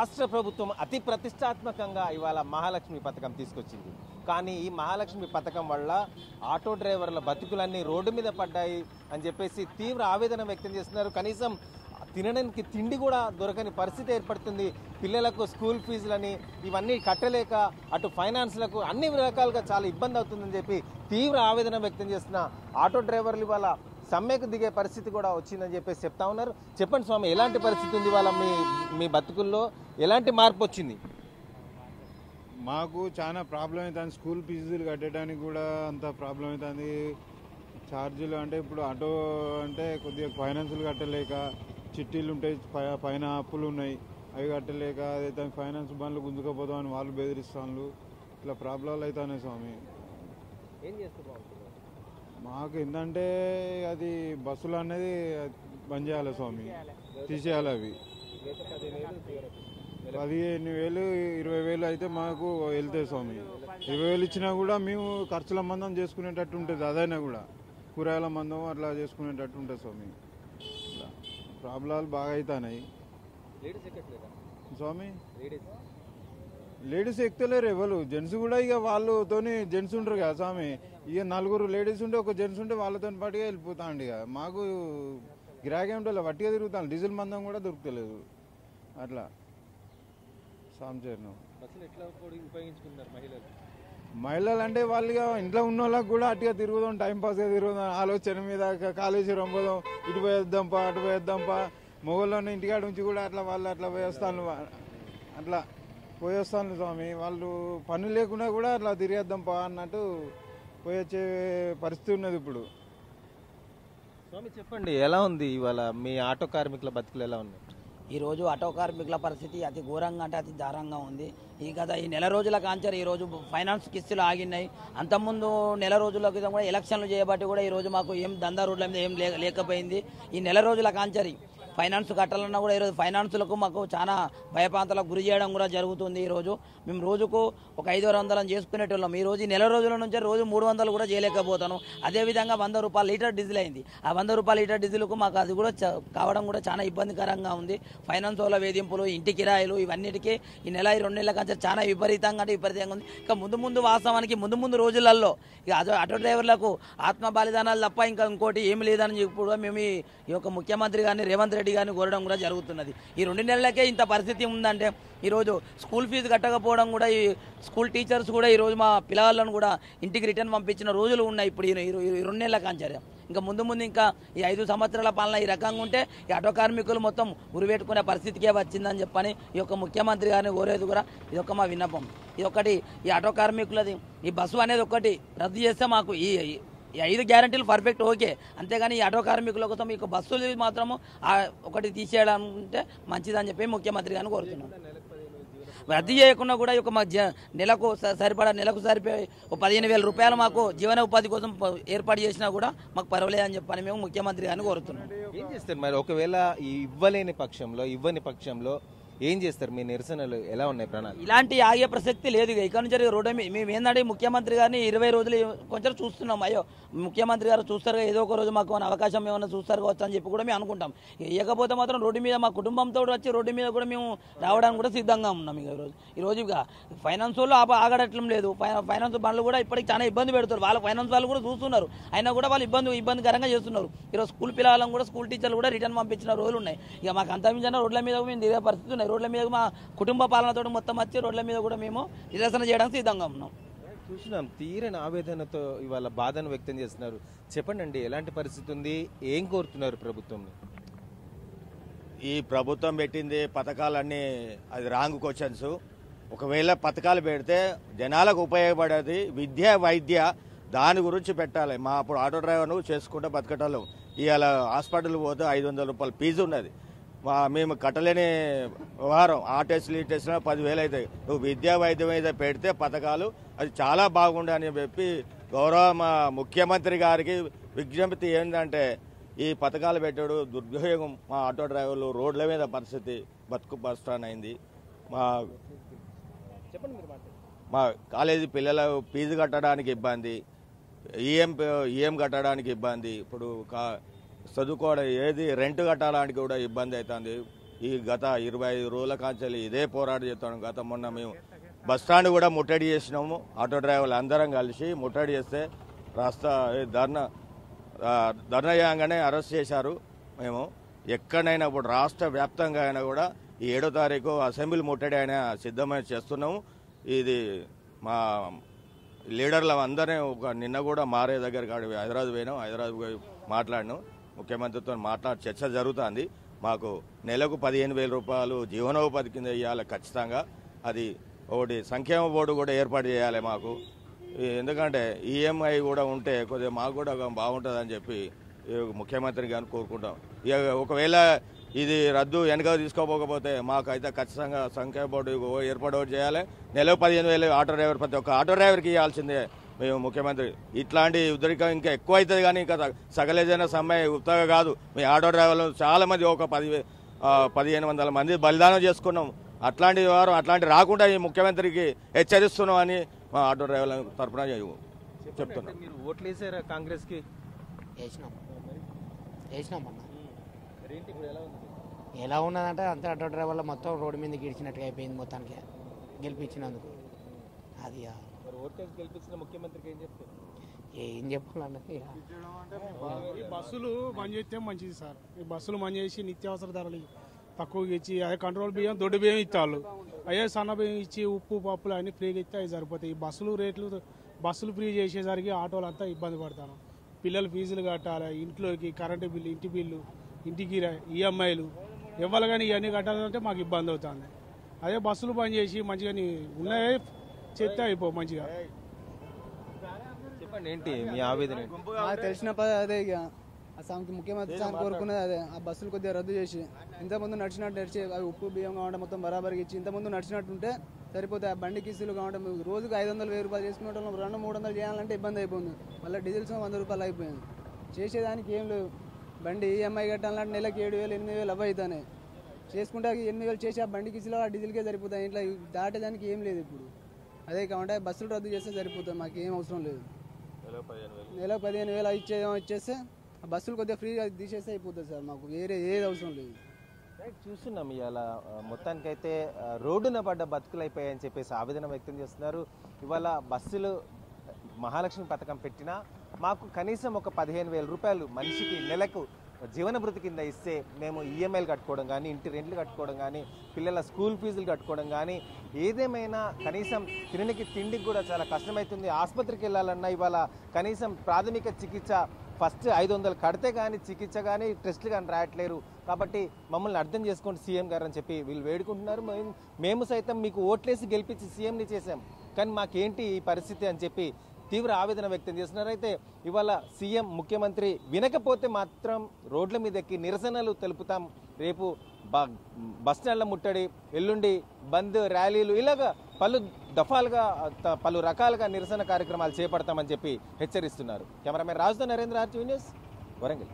రాష్ట్ర ప్రభుత్వం అతి ప్రతిష్టాత్మకంగా ఇవాళ మహాలక్ష్మి పథకం తీసుకొచ్చింది. కానీ ఈ మహాలక్ష్మి పథకం వల్ల ఆటో డ్రైవర్ల బతుకులన్నీ రోడ్డు మీద పడ్డాయి అని చెప్పేసి తీవ్ర ఆవేదన వ్యక్తం చేస్తున్నారు. కనీసం తినడానికి తిండి కూడా దొరకని పరిస్థితి ఏర్పడుతుంది. పిల్లలకు స్కూల్ ఫీజులని ఇవన్నీ కట్టలేక అటు ఫైనాన్స్లకు అన్ని రకాలుగా చాలా ఇబ్బంది అవుతుందని చెప్పి తీవ్ర ఆవేదన వ్యక్తం చేస్తున్న ఆటో డ్రైవర్లు ఇవాళ సమ్మెకు దిగే పరిస్థితి కూడా వచ్చిందని చెప్పేసి చెప్తా ఉన్నారు. చెప్పండి స్వామి, ఎలాంటి పరిస్థితి ఉంది వాళ్ళ మీ బతుకుల్లో, ఎలాంటి మార్పు వచ్చింది? మాకు చాలా ప్రాబ్లం అవుతుంది. స్కూల్ ఫీజులు కట్టడానికి కూడా అంత ప్రాబ్లం అవుతుంది. ఛార్జీలు అంటే ఇప్పుడు ఆటో అంటే కొద్దిగా ఫైనాన్సులు కట్టలేక, చిట్టీలు ఉంటాయి, పైన అప్పులు ఉన్నాయి, అవి కట్టలేక అదైతే ఫైనాన్స్ బండ్లు గుంజుకపోతామని వాళ్ళు బెదిరిస్తాను. ఇట్లా ప్రాబ్లాలు అవుతున్నాయి స్వామి. ఏం చేస్తారు? మాకు ఏంటంటే అది బస్సులు అనేది బంద్ చేయాలి స్వామి, తీసేయాలి. అవి 15,000 20,000 అయితే మాకు వెళ్తాయి స్వామి. 20,000 ఇచ్చినా కూడా మేము ఖర్చుల మందం చేసుకునేటట్టు ఉంటుంది. అదైనా కూడా కూరగాయల మందం అట్లా చేసుకునేటట్టు ఉంటుంది స్వామి. ప్రాబ్లాలు బాగా అవుతున్నాయి స్వామి. లేడీస్ ఎక్కుతలేరు ఎవరు, జెంట్స్ కూడా ఇక వాళ్ళతోని జెంట్స్ ఉంటారు కదా స్వామి. ఇక 4 లేడీస్ ఉంటే ఒక జెంట్స్ ఉంటే వాళ్ళతో పాటుగా వెళ్ళిపోతాండి. ఇక మాకు గిరాకీ ఉంటే వట్టిగా తిరుగుతాను. డీజిల్ మందం కూడా దొరుకుతలేదు. అట్లా సాంచరణం మహిళలు అంటే వాళ్ళు ఇంట్లో ఉన్న వాళ్ళకి కూడా అటుగా తిరుగుదాం, టైంపాస్గా తిరుగుదాం, ఆలోచన మీద కాలేజీ రొంపదాం, ఇటు పోయేద్దాంపా అటు పోయేద్దాంపా. మొగోళ్ళని ఇంటికాడ నుంచి కూడా అట్లా వాళ్ళు అట్లా పోయేస్తాను, అట్లా పోయేస్తాను స్వామి. వాళ్ళు పని లేకుండా కూడా అట్లా తిరిగేద్దాంపా అన్నట్టు పోయొచ్చే పరిస్థితి ఉన్నది ఇప్పుడు. స్వామి చెప్పండి, ఎలా ఉంది ఇవాళ మీ ఆటో కార్మికుల బతుకులు ఎలా ఉన్నాయి? ఈరోజు ఆటో కార్మికుల పరిస్థితి అతి ఘోరంగా అంటే అతి దారుణంగా ఉంది. ఈ నెల రోజుల కాంచారు ఈరోజు ఫైనాన్స్ కిస్తులు ఆగినాయి. అంతకుముందు నెల రోజుల క్రితం కూడా ఎలక్షన్లు చేయబట్టి కూడా ఈరోజు మాకు ఏం దందా రోడ్ల మీద ఏం లేకపోయింది. ఈ నెల రోజుల కాంచరి ఫైనాన్స్ కట్టాలన్నా కూడా ఈరోజు ఫైనాన్సులకు మాకు చాలా భయపాంతలకు గురి చేయడం కూడా జరుగుతుంది. ఈరోజు మేము రోజుకు ఒక 500 చేసుకునేటోళ్ళం. ఈరోజు ఈ నెల రోజుల నుంచి రోజు 300 కూడా చేయలేకపోతాను. అదేవిధంగా 100 రూపాయల లీటర్ డీజిల్ అయింది. ఆ 100 రూపాయల లీటర్ డీజిల్కు మాకు అది కూడా కావడం కూడా చాలా ఇబ్బందికరంగా ఉంది. ఫైనాన్స్ వాళ్ళ వేధింపులు, ఇంటి కిరాయిలు, ఇవన్నిటికీ ఈ నెల 2 నెలల కంటే చాలా విపరీతంగా ఉంది. ఇంకా ముందు వాస్తవానికి ముందు రోజులలో ఇక ఆటో డ్రైవర్లకు ఆత్మ బలిదానాలు తప్ప ఇంకా ఇంకోటి ఏమి లేదని చెప్పి మేము ఈ యొక్క ముఖ్యమంత్రి గారిని రేవంత్ రెడ్డి గారిని కోరడం కూడా జరుగుతున్నది. ఈ 2 నెలలకే ఇంత పరిస్థితి ఉందంటే ఈరోజు స్కూల్ ఫీజు కట్టకపోవడం కూడా ఈ స్కూల్ టీచర్స్ కూడా ఈరోజు మా పిల్లలను కూడా ఇంటికి రిటర్న్ పంపించిన రోజులు ఉన్నాయి. ఇప్పుడు ఈ 2 నెలల కాంచారు. ఇంకా ముందు ఇంకా ఈ 5 సంవత్సరాల పాలన ఈ రకంగా ఉంటే ఈ ఆటో కార్మికులు మొత్తం ఉరిపెట్టుకునే పరిస్థితికే వచ్చిందని చెప్పని ఈ యొక్క ముఖ్యమంత్రి గారిని కోరేది కూడా ఇదొక మా విన్నపం. ఇదొకటి ఈ ఆటో కార్మికులది ఈ బస్సు అనేది ఒకటి రద్దు చేస్తే మాకు ఈ 5 గ్యారంటీలు పర్ఫెక్ట్ ఓకే. అంతేగాని ఈ ఆటో కార్మికుల కోసం ఈ బస్సులు మాత్రము ఒకటి తీసేయడం అంటే మంచిదని చెప్పి ముఖ్యమంత్రి గారిని కోరుతున్నాం. రద్దు చేయకుండా కూడా ఒక మా నెలకు సరిపోయి 15,000 రూపాయలు మాకు జీవన ఉపాధి కోసం ఏర్పాటు చేసినా కూడా మాకు పర్వాలేదని చెప్పని మేము ముఖ్యమంత్రి గారిని కోరుతున్నాం. ఏం చేస్తారు మరి ఒకవేళ ఇవ్వని పక్షంలో ఏం చేస్తారు? మీ నిరసనలు ఎలా ఉన్నాయి? ప్రణాళిక ఇలాంటి ఆగే ప్రసక్తి లేదు. ఇక్కడ నుంచి రోడ్డు మేము ఏంటంటే ముఖ్యమంత్రి గారిని 20 రోజులు కొంచెం చూస్తున్నాం. అయ్యో ముఖ్యమంత్రి గారు చూస్తారు, ఏదో ఒక రోజు మాకు అవకాశం ఏమైనా చూస్తారు కావచ్చు అని చెప్పి కూడా మేము అనుకుంటాం. ఇవ్వకపోతే మాత్రం రోడ్డు మీద మా కుటుంబంతో వచ్చి రోడ్డు మీద కూడా మేము రావడానికి కూడా సిద్ధంగా ఉన్నాం. ఈరోజు ఇక ఫైనాన్స్ వాళ్ళు ఆగడట్లం లేదు. ఫైనాన్స్ బండ్లు కూడా ఇప్పటికి చాలా ఇబ్బంది పెడుతారు. వాళ్ళ ఫైనాన్స్ వాళ్ళు కూడా చూస్తున్నారు, అయినా కూడా వాళ్ళు ఇబ్బందికరంగా చేస్తున్నారు. ఈరోజు స్కూల్ పిల్లలను కూడా స్కూల్ టీచర్లు కూడా రిటర్న్ పంపించిన రోజులు ఉన్నాయి. ఇక మాకు అంతమించిన రోడ్ల మీద మేము తిరిగే పరిస్థితి ఉన్నాయి. రోడ్ల మీద మా కుటుంబ పాలనతో మొత్తం వచ్చి రోడ్ల మీద కూడా మేము నిరసన చేయడానికి సిద్ధంగా ఉన్నాం. చూసినాం, తీరని ఆవేదనతో ఇవాళ బాధను వ్యక్తం చేస్తున్నారు. చెప్పండి అండి, ఎలాంటి పరిస్థితి ఉంది, ఏం కోరుతున్నారు ప్రభుత్వం? ఈ ప్రభుత్వం పెట్టింది పథకాలన్నీ అది రాంగ్ క్వశ్చన్స్. ఒకవేళ పథకాలు పెడితే జనాలకు ఉపయోగపడేది విద్య, వైద్య, దాని గురించి పెట్టాలి. మా అప్పుడు ఆటో డ్రైవర్ను చేసుకుంటే బతకటాలు. ఇవాళ హాస్పిటల్ పోతే 500 రూపాయలు ఫీజు ఉన్నది. మేము కట్టలేని వ్యవహారం. ఆ టెస్టులు ఈ టెస్టులు 10,000 అవుతాయి. నువ్వు విద్యా వైద్యం మీద పెడితే పథకాలు అది చాలా బాగుండే అని చెప్పి గౌరవ మా ముఖ్యమంత్రి గారికి విజ్ఞప్తి ఏంటంటే ఈ పథకాలు పెట్టాడు దుర్యోగం. మా ఆటో డ్రైవర్లు రోడ్ల మీద పరిస్థితి బతుకు బస్టాండ్ అయింది. మా కాలేజీ పిల్లల ఫీజు కట్టడానికి ఇబ్బంది, ఈఎం కట్టడానికి ఇబ్బంది, ఇప్పుడు చదువుకోవడం ఏది రెంట్ కట్టడానికి కూడా ఇబ్బంది అవుతుంది. ఈ గత 25 రోజుల కాంచెల్లి ఇదే పోరాటం చేస్తాం. గత మొన్న మేము బస్ స్టాండ్ కూడా ముట్టడి చేసినాము. ఆటో డ్రైవర్లు అందరం కలిసి ముట్టడి చేస్తే ధర్నా చేయగానే అరెస్ట్ చేశారు. మేము ఎక్కడైనా ఇప్పుడు రాష్ట్ర వ్యాప్తంగా అయినా కూడా ఈ 7వ తారీఖు అసెంబ్లీ ముట్టడి అయినా సిద్ధమై చేస్తున్నాము. ఇది మా లీడర్లు అందరినీ నిన్న కూడా మారే దగ్గర హైదరాబాద్ పోయినాం. హైదరాబాద్ పోయి మాట్లాడినాం. ముఖ్యమంత్రితో చర్చ జరుగుతుంది. మాకు నెలకు 15,000 రూపాయలు జీవనోపాధి కింద ఇవ్వాలి ఖచ్చితంగా. అది ఒకటి సంక్షేమ బోర్డు కూడా ఏర్పాటు చేయాలి మాకు. ఎందుకంటే ఈఎంఐ కూడా ఉంటే కొద్దిగా మాకు కూడా బాగుంటుందని చెప్పి ముఖ్యమంత్రి గారిని కోరుకుంటాం. ఇక ఒకవేళ ఇది రద్దు వెనక తీసుకోకపోతే మాకైతే ఖచ్చితంగా సంఖ్యా బోర్డు ఏర్పాటు చేయాలి. నెలకు 15,000 ఆటో డ్రైవర్ ప్రతి ఒక్క ఆటో డ్రైవర్కి ఇవ్వాల్సిందే మేము ముఖ్యమంత్రి. ఇట్లాంటి ఉద్దరిక ఇంకా ఎక్కువ అవుతుంది కానీ ఇంకా సగలేజైన సమ్మె ఉత్తగా కాదు. మీ ఆటో డ్రైవర్లు చాలా మంది ఒక 1,500 మంది బలిదానం చేసుకున్నాం. అట్లాంటి వారు అట్లాంటి రాకుండా ఈ ముఖ్యమంత్రికి హెచ్చరిస్తున్నాం అని మా ఆటో డ్రైవర్ల తరఫున చెప్తున్నాం. మీరు ఓట్లు వేసారా కాంగ్రెస్కి? వేసినాం అన్న. ఎలా ఉన్నదంటే అంతే ఆటో డ్రైవర్లు మొత్తం రోడ్డు మీద గిడిచినట్టుగా అయిపోయింది మొత్తానికి గెలిపించినందుకు. అది గెలిపించిన ముఖ్యమంత్రికి ఏం చెప్తారు? ఏం చెప్పాలన్న ఈ బస్సులు బంద్ చేస్తే మంచిది సార్. ఈ బస్సులు బంద్ చేసి నిత్యావసర ధరలు తక్కువగా ఇచ్చి అదే కంట్రోల్ బియ్యం దొడ్డు బియ్యం ఇచ్చాళ్ళు, అయ్యే సన్న బియ్యం ఇచ్చి ఉప్పు పప్పులు అన్ని ఫ్రీగా ఇస్తే అవి సరిపోతాయి. ఈ బస్సులు ఫ్రీ చేసేసరికి ఆటోలు అంతా ఇబ్బంది పడతాను. పిల్లలు ఫీజులు కట్టాలి, ఇంట్లోకి కరెంటు బిల్లు, ఇంటి బిల్లు, ఇంటికి ఈఎంఐలు ఇవ్వాలి. కానీ ఇవన్నీ కట్టాలంటే మాకు ఇబ్బంది అవుతుంది. అదే బస్సులు బంద్ చేసి మంచిగా ఉన్నాయే చెప్తే అయిపో మంచిగా. చెప్పండి ఏంటి మీ ఆవేదన? నాకు తెలిసిన అదే ఇక అస్సాంకి ముఖ్యమంత్రి సార్ కోరుకున్నది అదే. ఆ బస్సులు కొద్దిగా రద్దు చేసి ఇంతకుముందు నడిచి అవి ఉప్పు బియ్యం కావడం మొత్తం బరాబరికి ఇచ్చి ఇంతకుముందు నడిచినట్టుంటే సరిపోతే. ఆ బండి కిస్తులు కావడం రోజుకు 500-1000 రూపాయలు చేసుకునే 200-300 చేయాలంటే ఇబ్బంది అయిపోయింది. మళ్ళీ డీజిల్స్ 100 రూపాయలు అయిపోయింది. చేసేదానికి ఏం లేవు. బండి ఈఎంఐ కట్టాలంటే నెలకి 7,000-8,000 అవి అవుతానే. చేసుకుంటే 8,000 చేసి ఆ బండి కిస్తులు ఆ డీజిల్కే సరిపోతాయి. ఇట్లా దాటేదానికి ఏం లేదు ఇప్పుడు. అదే కావంటే బస్సులు రద్దు చేస్తే సరిపోతుంది. మాకు ఏం అవసరం లేదు. నెలకు 15,000 ఇచ్చేస్తే ఆ బస్సులు కొద్దిగా ఫ్రీగా తీసేస్తే అయిపోతుంది సార్. మాకు వేరే ఏది అవసరం లేదు. చూస్తున్నాం ఇవాళ మొత్తానికైతే రోడ్డున పడ్డ బతుకులు అయిపోయాయని చెప్పేసి ఆవేదన వ్యక్తం చేస్తున్నారు. ఇవాళ బస్సులు మహాలక్ష్మి పథకం పెట్టినా మాకు కనీసం ఒక 15,000 రూపాయలు మనిషికి నెలకు జీవన భృతి కింద ఇస్తే మేము ఈఎంఐలు కట్టుకోవడం కానీ, ఇంటి రెంట్లు కట్టుకోవడం కానీ, పిల్లల స్కూల్ ఫీజులు కట్టుకోవడం కానీ, ఏదేమైనా కనీసం తిండికి కూడా చాలా కష్టమవుతుంది. ఆసుపత్రికి వెళ్ళాలన్నా ఇవాళ కనీసం ప్రాథమిక చికిత్స ఫస్ట్ 500 కడితే కానీ చికిత్స కానీ టెస్టులు కానీ రాయట్లేరు. కాబట్టి మమ్మల్ని అర్థం చేసుకోండి సీఎం గారు అని చెప్పి వీళ్ళు వేడుకుంటున్నారు. మేము సైతం మీకు ఓట్లేసి గెలిపించి సీఎంని చేశాం, కానీ మాకేంటి ఈ పరిస్థితి అని చెప్పి తీవ్ర ఆవేదన వ్యక్తం చేస్తున్నారు. అయితే ఇవాళ సీఎం ముఖ్యమంత్రి వినకపోతే మాత్రం రోడ్ల మీద ఎక్కి నిరసనలు తెలుపుతాం. రేపు బస్టాండ్ల ముట్టడి, ఎల్లుండి బంద్, ర్యాలీలు, ఇలాగా పలు రకాలుగా నిరసన కార్యక్రమాలు చేపడతామని చెప్పి హెచ్చరిస్తున్నారు. కెమెరామెన్ రాజుతో నరేంద్ర, RTV న్యూస్, వరంగల్.